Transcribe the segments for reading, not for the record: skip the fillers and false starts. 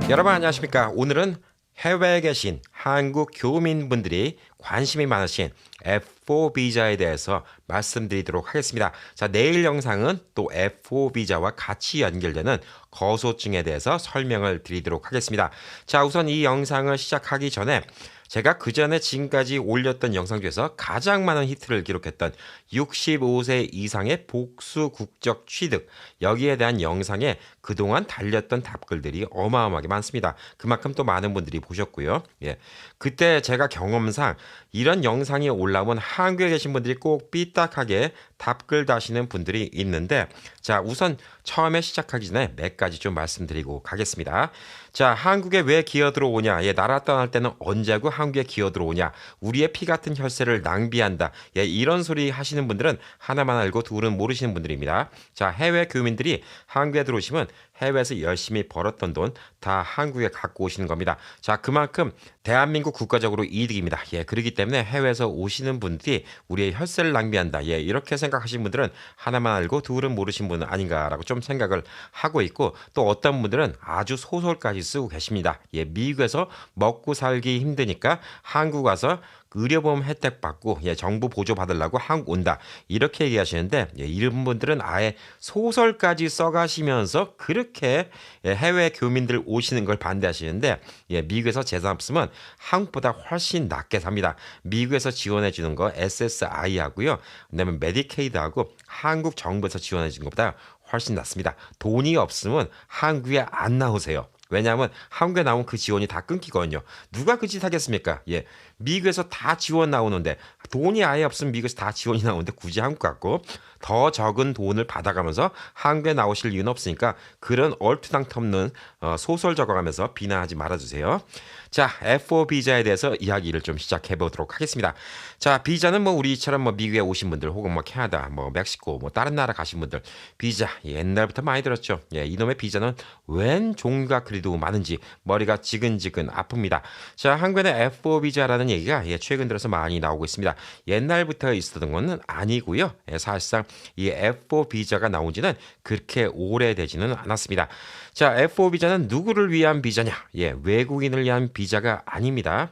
여러분 안녕하십니까? 오늘은 해외에 계신 한국 교민분들이 관심이 많으신 F4 비자에 대해서 말씀드리도록 하겠습니다. 자, 내일 영상은 또 F4 비자와 같이 연결되는 거소증에 대해서 설명을 드리도록 하겠습니다. 자, 우선 이 영상을 시작하기 전에 제가 그 전에 지금까지 올렸던 영상 중에서 가장 많은 히트를 기록했던 65세 이상의 복수 국적 취득, 여기에 대한 영상에 그동안 달렸던 답글들이 어마어마하게 많습니다. 그만큼 또 많은 분들이 보셨고요. 예. 그때 제가 경험상 이런 영상이 올라오면 한국에 계신 분들이 꼭 삐딱하게 답글 다시는 분들이 있는데, 자, 우선 처음에 시작하기 전에 몇 가지 좀 말씀드리고 가겠습니다. 자, 한국에 왜 기어 들어오냐? 예, 나라 떠날 때는 언제고 한국에 기어 들어오냐? 우리의 피 같은 혈세를 낭비한다. 예, 이런 소리 하시는 분들은 하나만 알고 둘은 모르시는 분들입니다. 자, 해외 교민들이 한국에 들어오시면 해외에서 열심히 벌었던 돈 다 한국에 갖고 오시는 겁니다. 자, 그만큼 대한민국 국가적으로 이득입니다. 예, 그렇기 때문에 해외에서 오시는 분들이 우리의 혈세를 낭비한다. 예, 이렇게 생각하시는 분들은 하나만 알고 둘은 모르신 분은 아닌가라고 좀 생각을 하고 있고, 또 어떤 분들은 아주 소설까지 쓰고 계십니다. 예, 미국에서 먹고 살기 힘드니까 한국 와서 의료보험 혜택 받고, 예, 정부 보조 받으려고 한국 온다, 이렇게 얘기하시는데, 예, 이런 분들은 아예 소설까지 써가시면서 그렇게, 예, 해외 교민들 오시는 걸 반대하시는데, 예, 미국에서 재산 없으면 한국보다 훨씬 낮게 삽니다. 미국에서 지원해 주는 거 SSI 하고요, 그다음에 메디케이드하고 한국 정부에서 지원해 주는 것보다 훨씬 낫습니다. 돈이 없으면 한국에 안 나오세요. 왜냐하면 한국에 나오면 그 지원이 다 끊기거든요. 누가 그 짓 하겠습니까? 예, 미국에서 다 지원 나오는데, 돈이 아예 없으면 미국에서 다 지원이 나오는데 굳이 한국 갖고 더 적은 돈을 받아가면서 한국에 나오실 이유는 없으니까 그런 얼토당토없는 소설 적어가면서 비난하지 말아주세요. 자, F4 비자에 대해서 이야기를 좀 시작해 보도록 하겠습니다. 자, 비자는 뭐 우리처럼 뭐 미국에 오신 분들 혹은 뭐 캐나다, 뭐 멕시코, 뭐 다른 나라 가신 분들 비자 옛날부터 많이 들었죠. 예, 이놈의 비자는 웬 종류가 그리도 많은지 머리가 지근지근 아픕니다. 자, 한국에는 F4 비자라는 얘기가, 예, 최근 들어서 많이 나오고 있습니다. 옛날부터 있었던 것은 아니고요. 예, 사실상 이 F4 비자가 나온 지는 그렇게 오래되지는 않았습니다. 자, F4 비자는 누구를 위한 비자냐? 예, 외국인을 위한 비자가 아닙니다.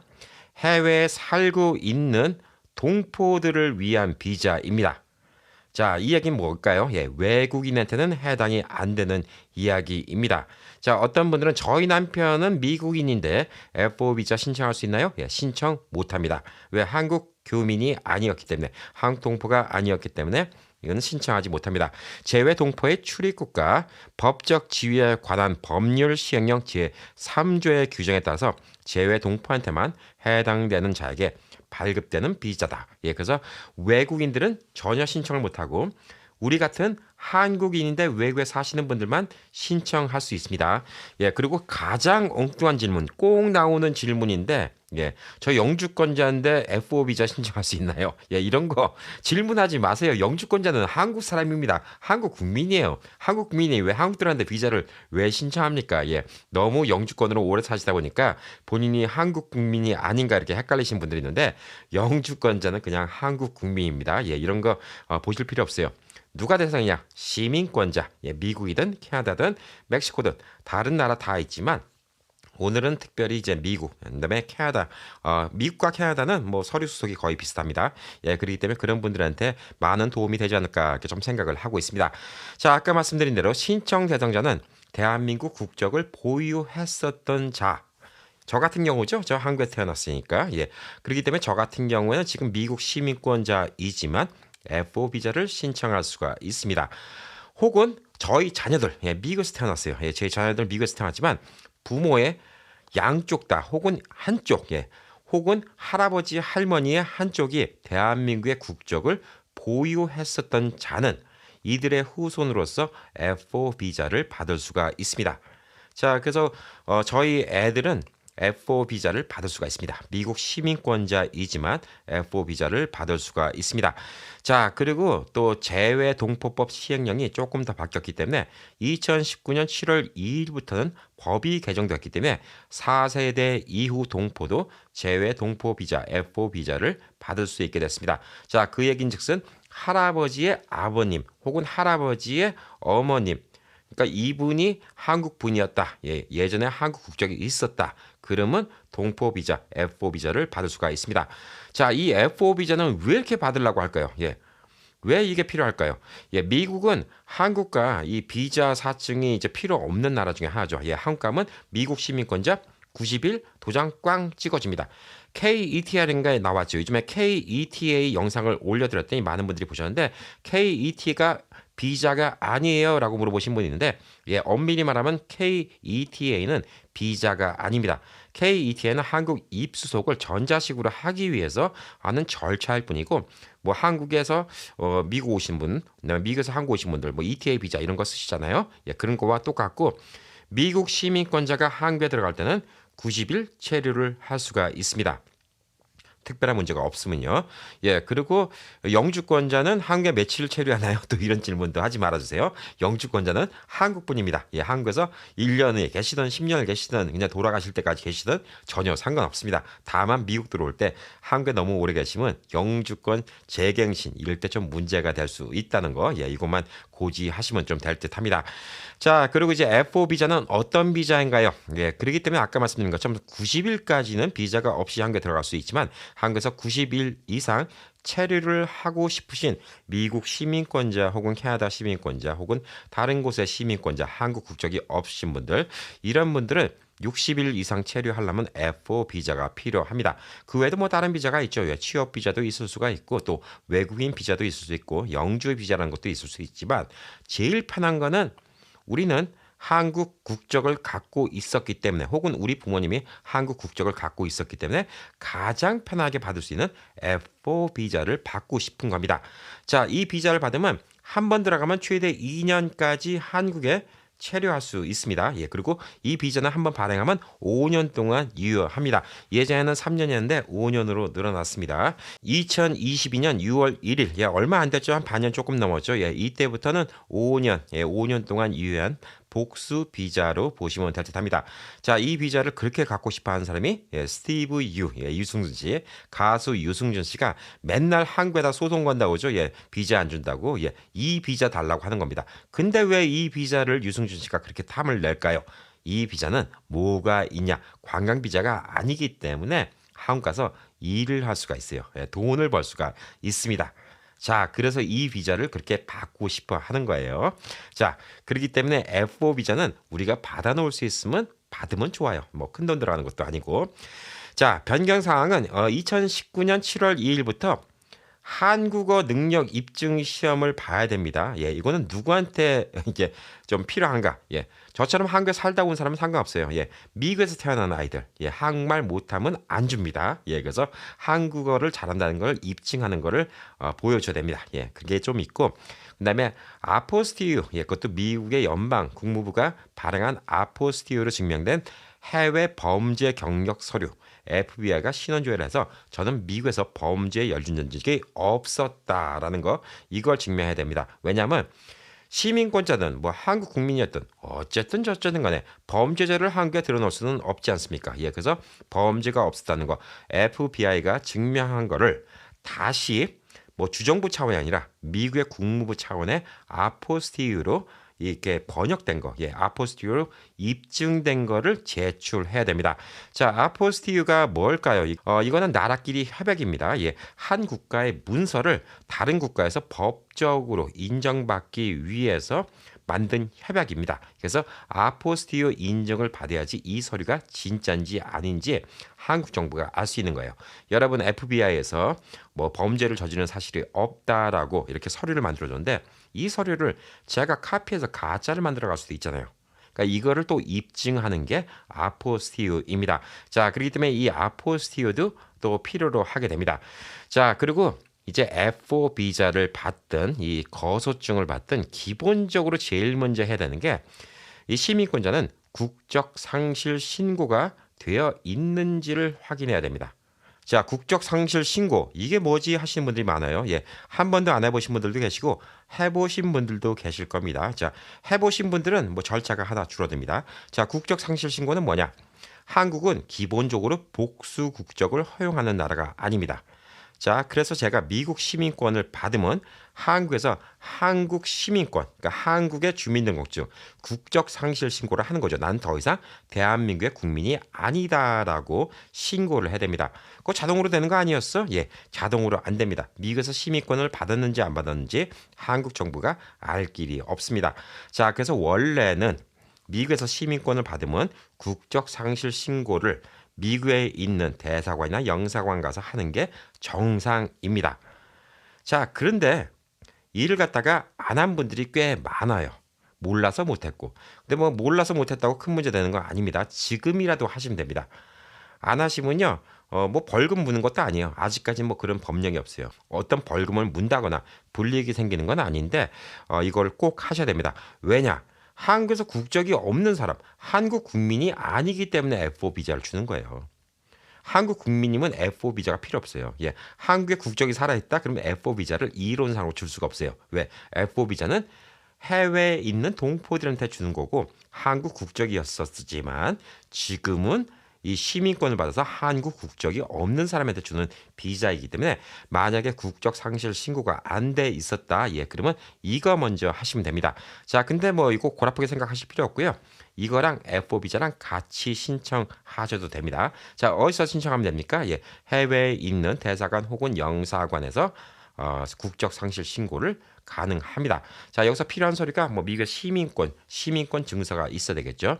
해외에 살고 있는 동포들을 위한 비자입니다. 자, 이 얘기는 뭘까요? 예, 외국인한테는 해당이 안 되는 이야기입니다. 자, 어떤 분들은 저희 남편은 미국인인데 F4 비자 신청할 수 있나요? 예, 신청 못 합니다. 왜? 한국 교민이 아니었기 때문에, 한국 동포가 아니었기 때문에 이건 신청하지 못합니다. 재외 동포의 출입국가 법적 지위에 관한 법률 시행령 제3조의 규정에 따라서 재외 동포한테만 해당되는 자에게 발급되는 비자다. 예, 그래서 외국인들은 전혀 신청을 못하고 우리 같은 한국인인데 외국에 사시는 분들만 신청할 수 있습니다. 예, 그리고 가장 엉뚱한 질문, 꼭 나오는 질문인데, 예, 저 영주권자인데 F4 비자 신청할 수 있나요? 예, 이런 거 질문하지 마세요. 영주권자는 한국 사람입니다. 한국 국민이에요. 한국 국민이 왜 한국 들어왔는데 비자를 왜 신청합니까? 예, 너무 영주권으로 오래 사시다 보니까 본인이 한국 국민이 아닌가 이렇게 헷갈리신 분들이 있는데, 영주권자는 그냥 한국 국민입니다. 예, 이런 거 보실 필요 없어요. 누가 대상이냐? 시민권자. 예, 미국이든 캐나다든 멕시코든 다른 나라 다 있지만 오늘은 특별히 이제 미국, 그다음에 캐나다, 미국과 캐나다는 뭐 서류 수속이 거의 비슷합니다. 예, 그렇기 때문에 그런 분들한테 많은 도움이 되지 않을까 이렇게 좀 생각을 하고 있습니다. 자, 아까 말씀드린 대로 신청 대상자는 대한민국 국적을 보유했었던 자. 저 같은 경우죠. 저 한국에 태어났으니까. 예. 그렇기 때문에 저 같은 경우에는 지금 미국 시민권자이지만 F4 비자를 신청할 수가 있습니다. 혹은 저희 자녀들, 예, 미국에서 태어났어요. 예, 제 자녀들 미국에서 태어났지만 부모의 양쪽 다 혹은 한쪽, 예, 혹은 할아버지 할머니의 한쪽이 대한민국의 국적을 보유했었던 자는 이들의 후손으로서 F4 비자를 받을 수가 있습니다. 자, 그래서 저희 애들은 F4 비자를 받을 수가 있습니다. 미국 시민권자이지만 F4 비자를 받을 수가 있습니다. 자, 그리고 또 재외동포법 시행령이 조금 더 바뀌었기 때문에 2019년 7월 2일부터는 법이 개정되었기 때문에 4세대 이후 동포도 재외동포 비자 F4 비자를 받을 수 있게 됐습니다. 자, 그 얘기인즉슨 할아버지의 아버님 혹은 할아버지의 어머님, 그러니까 이분이 한국 분이었다. 예, 예전에 한국 국적이 있었다. 그러면 동포 비자, F4 비자를 받을 수가 있습니다. 자, 이 F4 비자는 왜 이렇게 받으려고 할까요? 예. 왜 이게 필요할까요? 예, 미국은 한국과 이 비자 사증이 이제 필요 없는 나라 중에 하나죠. 예, 한국 가면 미국 시민권자 90일 도장 꽝 찍어집니다. KETR인가에 나왔죠. 요즘에 KETA 영상을 올려드렸더니 많은 분들이 보셨는데 KET가 비자가 아니에요 라고 물어보신 분이 있는데 예, 엄밀히 말하면 KETA는 비자가 아닙니다. KETA는 한국 입수속을 전자식으로 하기 위해서 하는 절차일 뿐이고 뭐 한국에서 미국 오신 분, 그다음에 미국에서 한국 오신 분들 뭐 ETA 비자 이런 거 쓰시잖아요. 예, 그런 거와 똑같고 미국 시민권자가 한국에 들어갈 때는 90일 체류를 할 수가 있습니다. 특별한 문제가 없으면요. 예, 그리고 영주권자는 한국에 며칠 체류하나요? 또 이런 질문도 하지 말아주세요. 영주권자는 한국분입니다. 예, 한국에서 1년을 계시든 10년을 계시든 그냥 돌아가실 때까지 계시든 전혀 상관없습니다. 다만 미국 들어올 때 한국에 너무 오래 계시면 영주권 재갱신 이럴 때 좀 문제가 될 수 있다는 거. 예, 이것만 고지하시면 좀 될 듯합니다. 자, 그리고 이제 F4 비자는 어떤 비자인가요? 예, 그렇기 때문에 아까 말씀드린 것처럼 90일까지는 비자가 없이 한국에 들어갈 수 있지만 한국에서 90일 이상 체류를 하고 싶으신 미국 시민권자 혹은 캐나다 시민권자 혹은 다른 곳의 시민권자 한국 국적이 없으신 분들 이런 분들은 60일 이상 체류하려면 F4 비자가 필요합니다. 그 외에도 뭐 다른 비자가 있죠. 취업 비자도 있을 수가 있고 또 외국인 비자도 있을 수 있고 영주 비자라는 것도 있을 수 있지만 제일 편한 거는 우리는 한국 국적을 갖고 있었기 때문에 혹은 우리 부모님이 한국 국적을 갖고 있었기 때문에 가장 편하게 받을 수 있는 F4 비자를 받고 싶은 겁니다. 자, 이 비자를 받으면 한 번 들어가면 최대 2년까지 한국에 체류할 수 있습니다. 예, 그리고 이 비자는 한번 발행하면 5년 동안 유효합니다. 예전에는 3년이었는데 5년으로 늘어났습니다. 2022년 6월 1일, 예, 얼마 안 됐죠? 한 반년 조금 넘었죠? 예, 이때부터는 5년, 예, 5년 동안 유효한 복수 비자로 보시면 될 듯합니다. 자, 이 비자를 그렇게 갖고 싶어하는 사람이 스티브 유승준 씨, 가수 유승준 씨가 맨날 한국에다 소송 건다고 죠. 예, 비자 안 준다고. 예, 이 비자 달라고 하는 겁니다. 근데 왜 이 비자를 유승준 씨가 그렇게 탐을 낼까요? 이 비자는 뭐가 있냐? 관광 비자가 아니기 때문에 한국 가서 일을 할 수가 있어요. 예, 돈을 벌 수가 있습니다. 자, 그래서 이 비자를 그렇게 받고 싶어 하는 거예요. 자, 그렇기 때문에 F4 비자는 우리가 받아놓을 수 있으면 받으면 좋아요. 뭐 큰 돈 들어가는 것도 아니고. 자, 변경 사항은 2019년 7월 2일부터 한국어 능력 입증 시험을 봐야 됩니다. 예, 이거는 누구한테 이제 좀 필요한가? 예, 저처럼 한국에 살다 온 사람은 상관없어요. 예, 미국에서 태어난 아이들, 예, 한국말 못하면 안 줍니다. 예, 그래서 한국어를 잘한다는 걸 입증하는 거를 보여줘야 됩니다. 예, 그게 좀 있고, 그다음에 아포스티유, 예, 그것도 미국의 연방 국무부가 발행한 아포스티유로 증명된 해외 범죄 경력 서류. FBI가 신원조회를 해서 저는 미국에서 범죄에 연루된 적이 없었다라는 거 이걸 증명해야 됩니다. 왜냐하면 시민권자든 뭐 한국 국민이었든 어쨌든 저쨌든 간에 범죄자를 한국에 드러낼 수는 없지 않습니까? 예, 그래서 범죄가 없었다는 거 FBI가 증명한 거를 다시 뭐 주정부 차원이 아니라 미국의 국무부 차원의 아포스티유로 이렇게 번역된 거, 예, 아포스티유로 입증된 거를 제출해야 됩니다. 자, 아포스티유가 뭘까요? 이거는 나라끼리 협약입니다. 예, 한 국가의 문서를 다른 국가에서 법적으로 인정받기 위해서 만든 협약입니다. 그래서 아포스티유 인정을 받아야지 이 서류가 진짜인지 아닌지 한국 정부가 알 수 있는 거예요. 여러분 FBI에서 뭐 범죄를 저지른 사실이 없다라고 이렇게 서류를 만들어줬는데 이 서류를 제가 카피해서 가짜를 만들어 갈 수도 있잖아요. 그러니까 이거를 또 입증하는 게 아포스티유입니다. 자, 그렇기 때문에 이 아포스티유도 또 필요로 하게 됩니다. 자, 그리고 이제 F4 비자를 받든 이 거소증을 받든 기본적으로 제일 먼저 해야 되는 게 이 시민권자는 국적 상실 신고가 되어 있는지를 확인해야 됩니다. 자, 국적 상실 신고 이게 뭐지 하시는 분들이 많아요. 예, 한 번도 안 해보신 분들도 계시고 해보신 분들도 계실 겁니다. 자, 해보신 분들은 뭐 절차가 하나 줄어듭니다. 자, 국적 상실 신고는 뭐냐? 한국은 기본적으로 복수 국적을 허용하는 나라가 아닙니다. 자, 그래서 제가 미국 시민권을 받으면 한국에서 한국 시민권, 그러니까 한국의 주민등록증, 국적 상실 신고를 하는 거죠. 난 더 이상 대한민국의 국민이 아니다라고 신고를 해야 됩니다. 그거 자동으로 되는 거 아니었어? 예, 자동으로 안 됩니다. 미국에서 시민권을 받았는지 안 받았는지 한국 정부가 알 길이 없습니다. 자, 그래서 원래는 미국에서 시민권을 받으면 국적 상실 신고를 미국에 있는 대사관이나 영사관 가서 하는 게 정상입니다. 자, 그런데 일을 갖다가 안 한 분들이 꽤 많아요. 몰라서 못했고. 근데 뭐 몰라서 못했다고 큰 문제 되는 건 아닙니다. 지금이라도 하시면 됩니다. 안 하시면요, 뭐 벌금 무는 것도 아니에요. 아직까지 뭐 그런 법령이 없어요. 어떤 벌금을 문다거나 불이익이 생기는 건 아닌데 이걸 꼭 하셔야 됩니다. 왜냐? 한국에서 국적이 없는 사람, 한국 국민이 아니기 때문에 F4 비자를 주는 거예요. 한국 국민이면 F4 비자가 필요 없어요. 예, 한국의 국적이 살아있다? 그러면 F4 비자를 이론상으로 줄 수가 없어요. 왜? F4 비자는 해외에 있는 동포들한테 주는 거고 한국 국적이었었지만 지금은 이 시민권을 받아서 한국 국적이 없는 사람한테 주는 비자이기 때문에 만약에 국적 상실 신고가 안 돼 있었다. 예, 그러면 이거 먼저 하시면 됩니다. 자, 근데 뭐 이거 골아프게 생각하실 필요 없고요. 이거랑 F4 비자랑 같이 신청하셔도 됩니다. 자, 어디서 신청하면 됩니까? 예, 해외에 있는 대사관 혹은 영사관에서 국적 상실 신고를 가능합니다. 자, 여기서 필요한 서류가 뭐 미국의 시민권 증서가 있어야 되겠죠.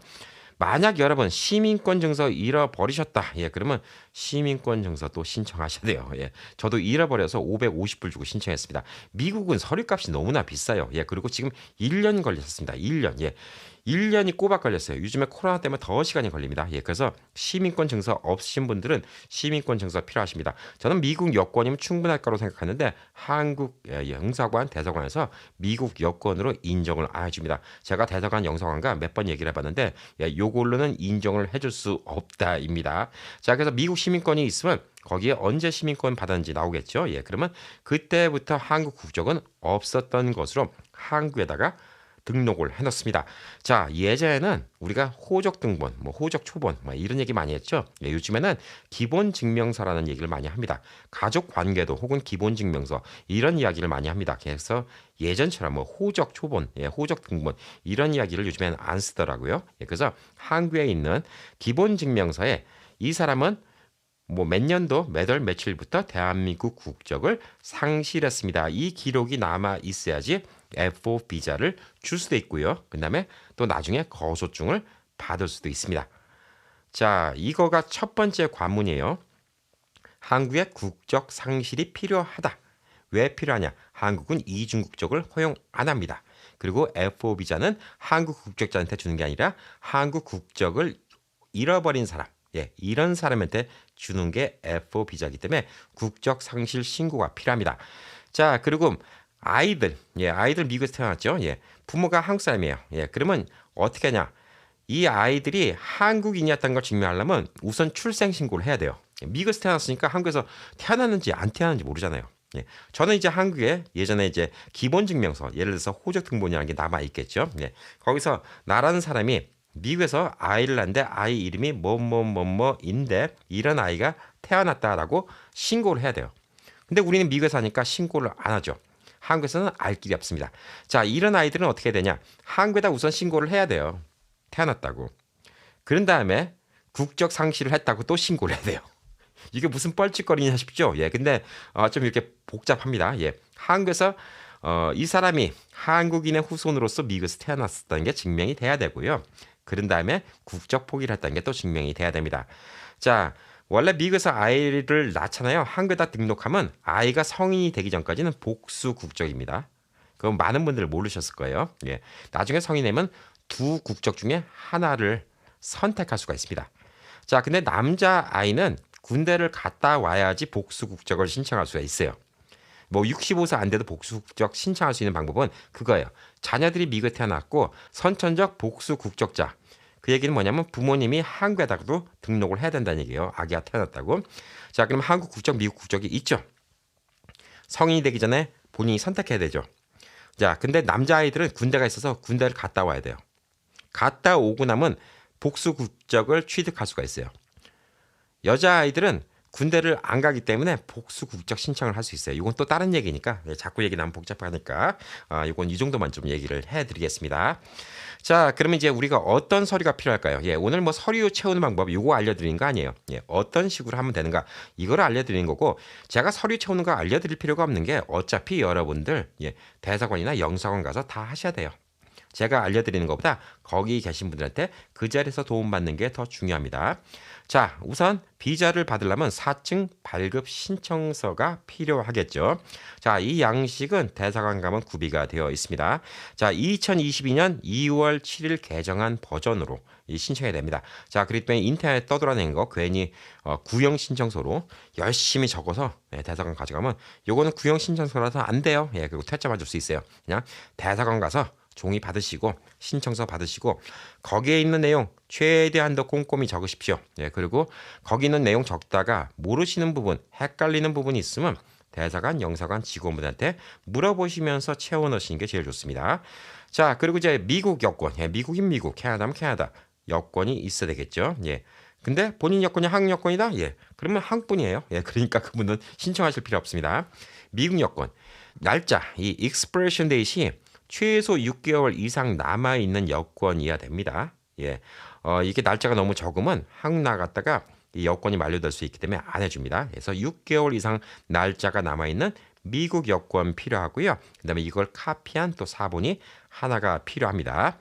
만약 여러분 시민권 증서 잃어버리셨다. 예, 그러면 시민권 증서 또 신청하셔야 돼요. 예, 저도 잃어버려서 550불 주고 신청했습니다. 미국은 서류값이 너무나 비싸요. 예, 그리고 지금 1년 걸렸습니다. 1년. 예. 1년이 꼬박 걸렸어요. 요즘에 코로나 때문에 더 시간이 걸립니다. 예, 그래서 시민권 증서 없으신 분들은 시민권 증서 필요하십니다. 저는 미국 여권이면 충분할 거라고 생각하는데 한국 영사관, 대사관에서 미국 여권으로 인정을 안 해줍니다. 제가 대사관, 영사관과 몇 번 얘기를 해봤는데 요걸로는 인정을 해줄 수 없다입니다. 자, 그래서 미국 시민권이 있으면 거기에 언제 시민권 받았는지 나오겠죠. 예, 그러면 그때부터 한국 국적은 없었던 것으로 한국에다가 등록을 해놓습니다. 자, 예전에는 우리가 호적 등본, 뭐 호적 초본, 뭐 이런 얘기 많이 했죠. 예, 요즘에는 기본 증명서라는 얘기를 많이 합니다. 가족 관계도 혹은 기본 증명서 이런 이야기를 많이 합니다. 그래서 예전처럼 뭐 호적 초본, 예, 호적 등본 이런 이야기를 요즘에는 안 쓰더라고요. 예, 그래서 한국에 있는 기본 증명서에 이 사람은 뭐 몇 년도 몇 월 며칠부터 대한민국 국적을 상실했습니다. 이 기록이 남아 있어야지 F4 비자를 줄 수도 있고요. 그 다음에 또 나중에 거소증을 받을 수도 있습니다. 자, 이거가 첫 번째 관문이에요. 한국의 국적 상실이 필요하다. 왜 필요하냐? 한국은 이중 국적을 허용 안 합니다. 그리고 F4 비자는 한국 국적자한테 주는 게 아니라 한국 국적을 잃어버린 사람, 예, 이런 사람한테 주는 게 F4 비자이기 때문에 국적 상실 신고가 필요합니다. 자, 그리고 아이들, 예, 아이들 미국에서 태어났죠. 예, 부모가 한국 사람이에요. 예, 그러면 어떻게 하냐? 이 아이들이 한국인이었다는 걸 증명하려면 우선 출생 신고를 해야 돼요. 미국에서 태어났으니까 한국에서 태어났는지 안 태어났는지 모르잖아요. 예, 저는 이제 한국에 예전에 이제 기본 증명서, 예를 들어서 호적 등본이라는 게 남아 있겠죠. 예, 거기서 나라는 사람이 미국에서 아이를 낳는데 아이 이름이 뭐뭐뭐뭐인데 이런 아이가 태어났다라고 신고를 해야 돼요. 근데 우리는 미국에서 하니까 신고를 안 하죠. 한국에서는 알 길이 없습니다. 자, 이런 아이들은 어떻게 되냐? 한국에다 우선 신고를 해야 돼요. 태어났다고. 그런 다음에 국적 상실을 했다고 또 신고를 해야 돼요. 이게 무슨 뻘짓거리냐 싶죠? 예, 근데 좀 이렇게 복잡합니다. 예, 한국에서 이 사람이 한국인의 후손으로서 미국에서 태어났었다는 게 증명이 돼야 되고요. 그런 다음에 국적 포기를 했다는 게 또 증명이 돼야 됩니다. 자, 원래 미국에서 아이를 낳잖아요. 한국에다 등록하면 아이가 성인이 되기 전까지는 복수 국적입니다. 그건 많은 분들 모르셨을 거예요. 예, 나중에 성인이 되면 두 국적 중에 하나를 선택할 수가 있습니다. 자, 근데 남자 아이는 군대를 갔다 와야지 복수 국적을 신청할 수가 있어요. 뭐 65세 안 돼도 복수 국적 신청할 수 있는 방법은 그거예요. 자녀들이 미국에 태어났고 선천적 복수 국적자. 그 얘기는 뭐냐면 부모님이 한국에다가도 등록을 해야 된다는 얘기예요. 아기가 태어났다고. 자, 그럼 한국 국적, 미국 국적이 있죠. 성인이 되기 전에 본인이 선택해야 되죠. 자, 근데 남자아이들은 군대가 있어서 군대를 갔다 와야 돼요. 갔다 오고 나면 복수 국적을 취득할 수가 있어요. 여자아이들은 군대를 안 가기 때문에 복수 국적 신청을 할 수 있어요. 이건 또 다른 얘기니까 자꾸 얘기 나면 복잡하니까 이건 이 정도만 좀 얘기를 해드리겠습니다. 자, 그러면 이제 우리가 어떤 서류가 필요할까요? 예, 오늘 뭐 서류 채우는 방법 이거 알려드리는 거 아니에요. 예, 어떤 식으로 하면 되는가 이걸 알려드리는 거고 제가 서류 채우는 거 알려드릴 필요가 없는 게 어차피 여러분들 대사관이나 영사관 가서 다 하셔야 돼요. 제가 알려드리는 것보다 거기 계신 분들한테 그 자리에서 도움받는 게 더 중요합니다. 자, 우선 비자를 받으려면 4층 발급 신청서가 필요하겠죠. 자, 이 양식은 대사관 가면 구비가 되어 있습니다. 자, 2022년 2월 7일 개정한 버전으로 신청해야 됩니다. 자, 그렇기 때문에 인터넷 떠돌아다니는 거 괜히 구형 신청서로 열심히 적어서 대사관 가져가면 요거는 구형 신청서라서 안 돼요. 예, 그리고 퇴짜 맞을 수 있어요. 그냥 대사관 가서 종이 받으시고 신청서 받으시고 거기에 있는 내용 최대한 더 꼼꼼히 적으십시오. 예, 그리고 거기 있는 내용 적다가 모르시는 부분, 헷갈리는 부분이 있으면 대사관, 영사관 직원분한테 물어보시면서 채워 넣으시는 게 제일 좋습니다. 자, 그리고 이제 미국 여권, 미국인 미국, 캐나다면 캐나다 여권이 있어야 되겠죠. 예. 근데 본인 여권이 한국 여권이다? 예. 그러면 한국분이에요. 예. 그러니까 그분은 신청하실 필요 없습니다. 미국 여권. 날짜, 이 expiration date이 최소 6개월 이상 남아있는 여권이어야 됩니다. 예. 이게 날짜가 너무 적으면 한국 나갔다가 이 여권이 만료될 수 있기 때문에 안 해줍니다. 그래서 6개월 이상 날짜가 남아있는 미국 여권 필요하고요. 그 다음에 이걸 카피한 또 사본이 하나가 필요합니다.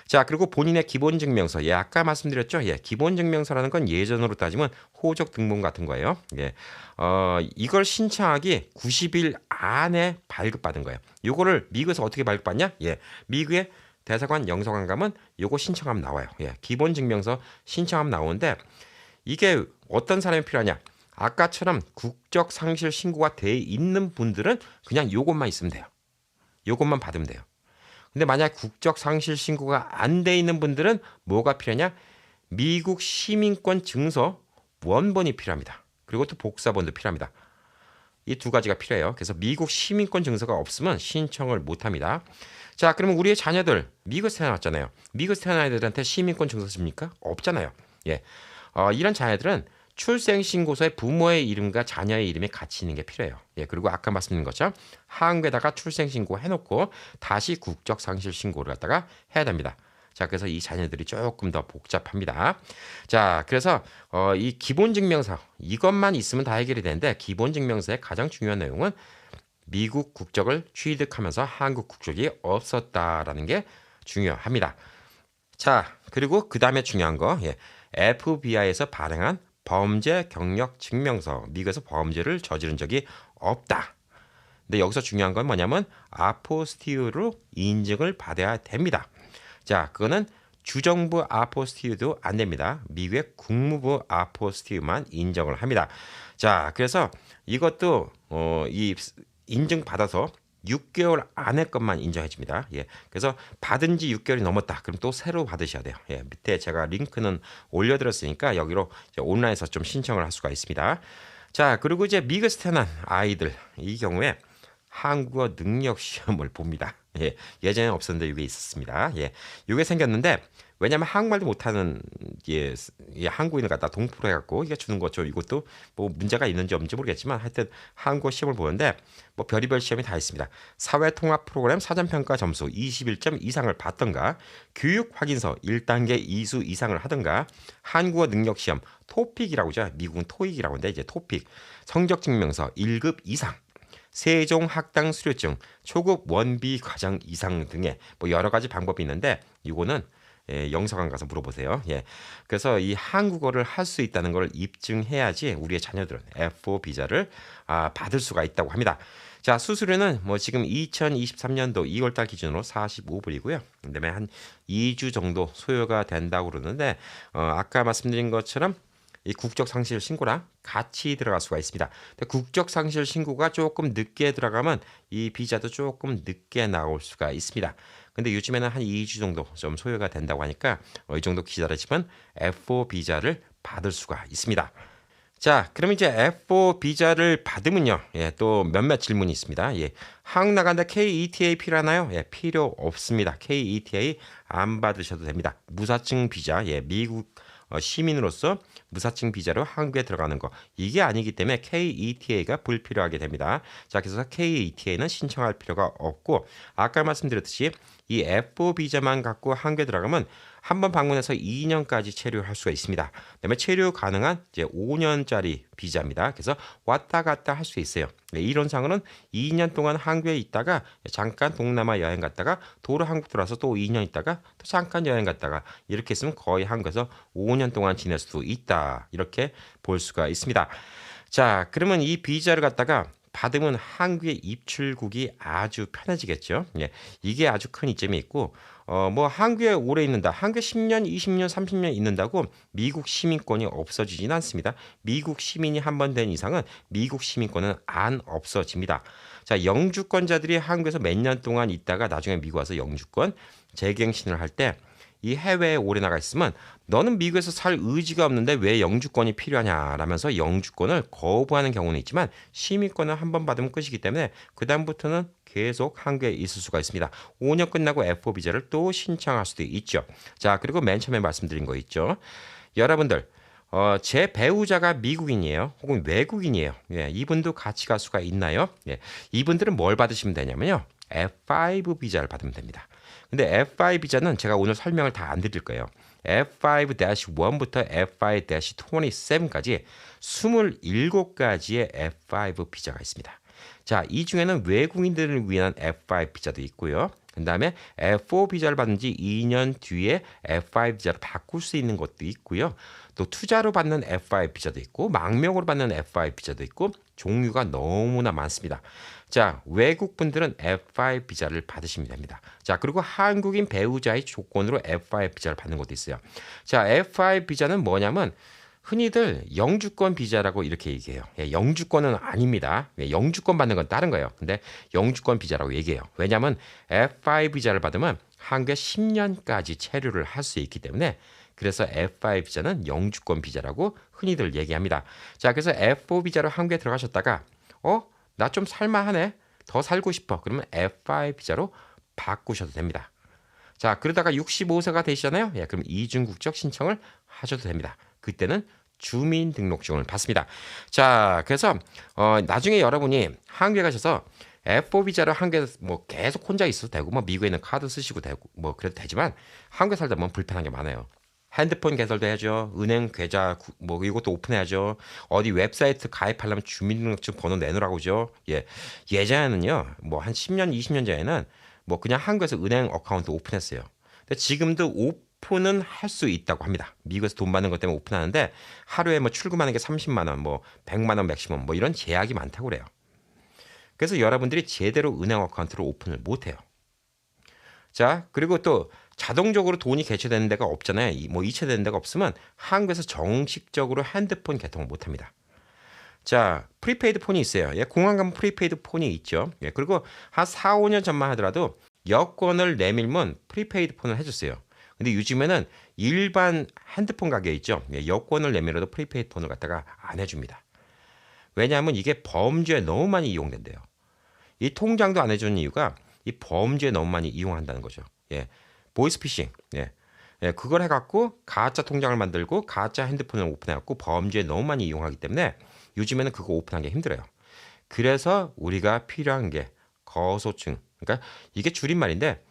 자, 그리고 본인의 기본증명서. 예, 아까 말씀드렸죠. 예, 기본증명서라는 건 예전으로 따지면 호적 등본 같은 거예요. 예, 이걸 신청하기 90일 안에 발급받은 거예요. 요거를 미국에서 어떻게 발급받냐? 예, 미국의 대사관, 영사관 가면 요거 신청하면 나와요. 예, 기본증명서 신청하면 나오는데 이게 어떤 사람이 필요하냐? 아까처럼 국적 상실 신고가 돼 있는 분들은 그냥 요것만 있으면 돼요. 요것만 받으면 돼요. 근데 만약 국적 상실 신고가 안 돼 있는 분들은 뭐가 필요하냐? 미국 시민권 증서 원본이 필요합니다. 그리고 또 복사본도 필요합니다. 이 두 가지가 필요해요. 그래서 미국 시민권 증서가 없으면 신청을 못 합니다. 자, 그러면 우리의 자녀들 미국에서 태어났잖아요. 미국에서 태어난 애들한테 시민권 증서 줍니까? 없잖아요. 예, 이런 자녀들은 출생신고서에 부모의 이름과 자녀의 이름이 같이 있는 게 필요해요. 예, 그리고 아까 말씀드린 것처럼 한국에다가 출생신고 해놓고 다시 국적상실 신고를 갖다가 해야 됩니다. 자, 그래서 이 자녀들이 조금 더 복잡합니다. 자, 그래서 이 기본증명서 이것만 있으면 다 해결이 되는데 기본증명서의 가장 중요한 내용은 미국 국적을 취득하면서 한국 국적이 없었다라는 게 중요합니다. 자, 그리고 그 다음에 중요한 거 FBI에서 발행한 범죄 경력 증명서. 미국에서 범죄를 저지른 적이 없다. 근데 여기서 중요한 건 뭐냐면 아포스티유로 인증을 받아야 됩니다. 자, 그거는 주정부 아포스티유도 안 됩니다. 미국의 국무부 아포스티유만 인정을 합니다. 자, 그래서 이것도 이 인증 받아서 6개월 안에 것만 인정해 줍니다. 예. 그래서 받은 지 6개월이 넘었다. 그럼 또 새로 받으셔야 돼요. 예. 밑에 제가 링크는 올려드렸으니까 여기로 이제 온라인에서 좀 신청을 할 수가 있습니다. 자, 그리고 이제 미국에서 태어난 아이들 이 경우에 한국어 능력 시험을 봅니다. 예. 예전에 없었는데 이게 있었습니다. 예. 이게 생겼는데 왜냐하면 한국말도 못하는 한국인을 갖다 동포로 해갖고 이게 주는 거죠. 이것도 뭐 문제가 있는지 없는지 모르겠지만 하여튼 한국어 시험을 보는데 뭐 별의별 시험이 다 있습니다. 사회통합 프로그램 사전평가 점수 21점 이상을 받던가 교육 확인서 1단계 이수 이상을 하던가 한국어 능력 시험 토픽이라고 하죠. 미국은 토익이라고 하는데 이제 토픽 성적 증명서 1급 이상 세종 학당 수료증 초급 원비 과정 이상 등의 뭐 여러 가지 방법이 있는데 이거는 영사관 가서 물어보세요. 예. 그래서 이 한국어를 할 수 있다는 걸 입증해야지 우리의 자녀들은 F4 비자를 받을 수가 있다고 합니다. 자, 수수료는 뭐 지금 2023년도 2월달 기준으로 45불이고요. 그다음에 한 2주 정도 소요가 된다고 그러는데 아까 말씀드린 것처럼 이 국적 상실 신고랑 같이 들어갈 수가 있습니다. 근데 국적 상실 신고가 조금 늦게 들어가면 이 비자도 조금 늦게 나올 수가 있습니다. 근데 요즘에는 한 2주 정도 좀 소요가 된다고 하니까 이 정도 기다리시면 F4 비자를 받을 수가 있습니다. 자, 그럼 이제 F4 비자를 받으면요. 예, 또 몇몇 질문이 있습니다. 예, 한국 나간다 KETA 필요하나요? 예, 필요 없습니다. KETA 안 받으셔도 됩니다. 무사증 비자, 예, 미국 시민으로서 무사증 비자로 한국에 들어가는 거 이게 아니기 때문에 KETA가 불필요하게 됩니다. 자, 그래서 KETA는 신청할 필요가 없고 아까 말씀드렸듯이 이 F4 비자만 갖고 한국에 들어가면 한 번 방문해서 2년까지 체류할 수가 있습니다. 그다음에 체류 가능한 이제 5년짜리 비자입니다. 그래서 왔다 갔다 할 수 있어요. 이론상으로는 2년 동안 한국에 있다가 잠깐 동남아 여행 갔다가 도로 한국 들어와서 또 2년 있다가 또 잠깐 여행 갔다가 이렇게 있으면 거의 한국에서 5년 동안 지낼 수도 있다. 이렇게 볼 수가 있습니다. 자, 그러면 이 비자를 갖다가 받으면 한국의 입출국이 아주 편해지겠죠. 예, 이게 아주 큰 이점이 있고, 뭐 한국에 오래 있는다, 한국에 10년, 20년, 30년 있는다고 미국 시민권이 없어지진 않습니다. 미국 시민이 한 번 된 이상은 미국 시민권은 안 없어집니다. 자, 영주권자들이 한국에서 몇 년 동안 있다가 나중에 미국 와서 영주권 재갱신을 할 때 이 해외에 오래 나가 있으면 너는 미국에서 살 의지가 없는데 왜 영주권이 필요하냐라면서 영주권을 거부하는 경우는 있지만 시민권을 한 번 받으면 끝이기 때문에 그다음부터는 계속 한국에 있을 수가 있습니다. 5년 끝나고 F4 비자를 또 신청할 수도 있죠. 자, 그리고 맨 처음에 말씀드린 거 있죠. 여러분들 제 배우자가 미국인이에요. 혹은 외국인이에요. 예, 이분도 같이 갈 수가 있나요? 예, 이분들은 뭘 받으시면 되냐면요. F5 비자를 받으면 됩니다. 근데 F5 비자는 제가 오늘 설명을 다 안 드릴 거예요. F5-1부터 F5-27까지 27가지의 F5 비자가 있습니다. 자, 이 중에는 외국인들을 위한 F5 비자도 있고요. 그 다음에 F4 비자를 받은 지 2년 뒤에 F5 비자를 바꿀 수 있는 것도 있고요. 또 투자로 받는 F5 비자도 있고 망명으로 받는 F5 비자도 있고 종류가 너무나 많습니다. 자, 외국 분들은 F5 비자를 받으시면 됩니다. 자, 그리고 한국인 배우자의 조건으로 F5 비자를 받는 것도 있어요. 자, F5 비자는 뭐냐면 흔히들 영주권 비자라고 이렇게 얘기해요. 예, 영주권은 아닙니다. 예, 영주권 받는 건 다른 거예요. 근데 영주권 비자라고 얘기해요. 왜냐하면 F5 비자를 받으면 한국에 10년까지 체류를 할 수 있기 때문에 그래서 F5 비자는 영주권 비자라고 흔히들 얘기합니다. 자, 그래서 F4 비자로 한국에 들어가셨다가 나 좀 살만하네. 더 살고 싶어. 그러면 F5 비자로 바꾸셔도 됩니다. 자, 그러다가 65세가 되시잖아요. 예, 그럼 이중국적 신청을 하셔도 됩니다. 그때는 주민등록증을 받습니다. 자, 그래서 나중에 여러분이 한국에 가셔서 F4 비자로 한국에 뭐 계속 혼자 있어도 되고 뭐 미국에 있는 카드 쓰시고 되고 뭐 그래도 되지만 한국에 살다 보면 불편한 게 많아요. 핸드폰 개설도 해야죠. 은행 계좌 뭐 이것도 오픈해야죠. 어디 웹사이트 가입하려면 주민등록증 번호 내놓으라고죠. 예. 예전에는요. 뭐 한 10년, 20년 전에는 뭐 그냥 한국에서 은행 어카운트 오픈했어요. 근데 지금도 오픈은 할 수 있다고 합니다. 미국에서 돈 받는 것 때문에 오픈하는데 하루에 뭐 출금하는 게 30만 원, 뭐 100만 원 맥시멈 뭐 이런 제약이 많다고 그래요. 그래서 여러분들이 제대로 은행 어카운트를 오픈을 못 해요. 자, 그리고 또 자동적으로 돈이 개최되는 데가 없잖아요. 뭐 이체되는 데가 없으면 한국에서 정식적으로 핸드폰 개통을 못 합니다. 자, 프리페이드 폰이 있어요. 예, 공항 가면 프리페이드 폰이 있죠. 예, 그리고 한 4, 5년 전만 하더라도 여권을 내밀면 프리페이드 폰을 해줬어요. 근데 요즘에는 일반 핸드폰 가게 있죠. 예, 여권을 내밀어도 프리페이드 폰을 갖다가 안 해줍니다. 왜냐하면 이게 범죄에 너무 많이 이용된대요. 이 통장도 안 해주는 이유가 이 범죄에 너무 많이 이용한다는 거죠. 예, 보이스피싱. 예. 예, 그걸 해갖고 가짜 통장을 만들고 가짜 핸드폰을 오픈해갖고 범죄에 너무 많이 이용하기 때문에 요즘에는 그거 오픈하기 힘들어요. 그래서 우리가 필요한 게 거소증. 그러니까 이게 줄임말인데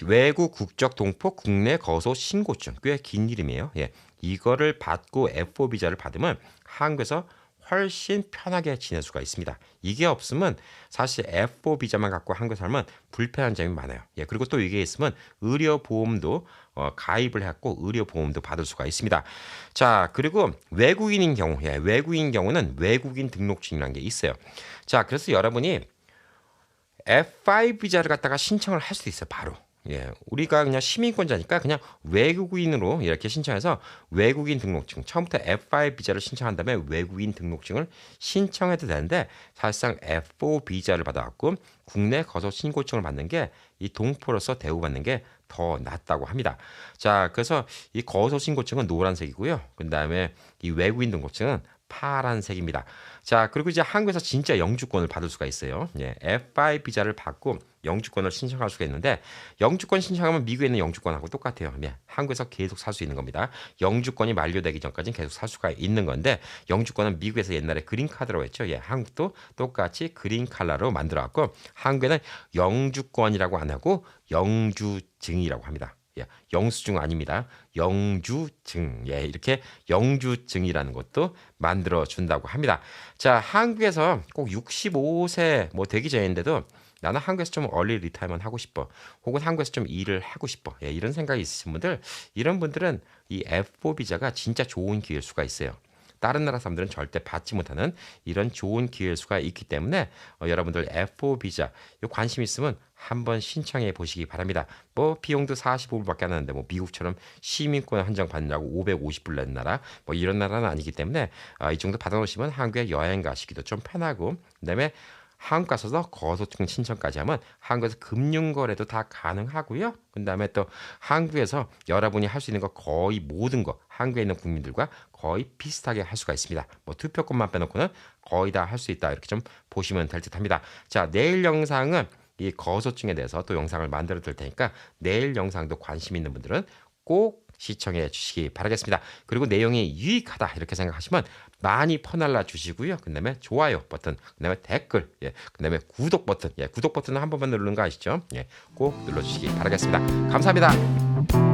외국 국적 동포 국내 거소 신고증. 꽤 긴 이름이에요. 예, 이거를 받고 F4 비자를 받으면 한국에서 훨씬 편하게 지낼 수가 있습니다. 이게 없으면 사실 F4 비자만 갖고 한국에 살면 불편한 점이 많아요. 예, 그리고 또 이게 있으면 의료보험도 가입을 했고 의료보험도 받을 수가 있습니다. 자, 그리고 외국인인 경우, 예, 외국인 경우는 외국인 등록증이라는 게 있어요. 자, 그래서 여러분이 F5 비자를 갖다가 신청을 할 수도 있어요. 바로. 예, 우리가 그냥 시민권자니까 그냥 외국인으로 이렇게 신청해서 외국인 등록증 처음부터 F5 비자를 신청한 다음에 외국인 등록증을 신청해도 되는데 사실상 F4 비자를 받아갖고 국내 거소 신고증을 받는 게 이 동포로서 대우받는 게 더 낫다고 합니다. 자, 그래서 이 거소 신고증은 노란색이고요. 그 다음에 이 외국인 등록증은 파란색입니다. 자, 그리고 이제 한국에서 진짜 영주권을 받을 수가 있어요. 예, F5 비자를 받고 영주권을 신청할 수가 있는데 영주권 신청하면 미국에 있는 영주권하고 똑같아요. 예, 한국에서 계속 살 수 있는 겁니다. 영주권이 만료되기 전까지는 계속 살 수가 있는 건데 영주권은 미국에서 옛날에 그린카드라고 했죠. 예, 한국도 똑같이 그린칼라로 만들어왔고 한국에는 영주권이라고 안 하고 영주증이라고 합니다. 예, 영수증 아닙니다. 영주증. 예, 이렇게 영주증이라는 것도 만들어 준다고 합니다. 자, 한국에서 꼭 65세 뭐 되기 전인데도 나는 한국에서 좀 얼리 리타이먼 하고 싶어. 혹은 한국에서 좀 일을 하고 싶어. 예, 이런 생각이 있으신 분들, 이런 분들은 이 F4 비자가 진짜 좋은 기회일 수가 있어요. 다른 나라 사람들은 절대 받지 못하는 이런 좋은 기회일 수가 있기 때문에 여러분들 F4 비자 요 관심 있으면 한번 신청해 보시기 바랍니다. 뭐 비용도 45불밖에 안 하는데 뭐 미국처럼 시민권 한정 받느라고 550불 낸 나라 뭐 이런 나라는 아니기 때문에 이 정도 받아놓으시면 한국에 여행 가시기도 좀 편하고 그다음에 한국 가서도 거소증 신청까지 하면 한국에서 금융거래도 다 가능하고요. 그다음에 또 한국에서 여러분이 할 수 있는 거 거의 모든 거 한국에 있는 국민들과 거의 비슷하게 할 수가 있습니다. 뭐 투표권만 빼놓고는 거의 다 할 수 있다 이렇게 좀 보시면 될 듯합니다. 자, 내일 영상은 이 거소증에 대해서 또 영상을 만들어 드릴 테니까 내일 영상도 관심 있는 분들은 꼭 시청해 주시기 바라겠습니다. 그리고 내용이 유익하다 이렇게 생각하시면 많이 퍼날라 주시고요. 그다음에 좋아요 버튼, 그다음에 댓글, 예, 그다음에 구독 버튼, 예, 구독 버튼은 한 번만 누르는 거 아시죠? 예, 꼭 눌러주시기 바라겠습니다. 감사합니다.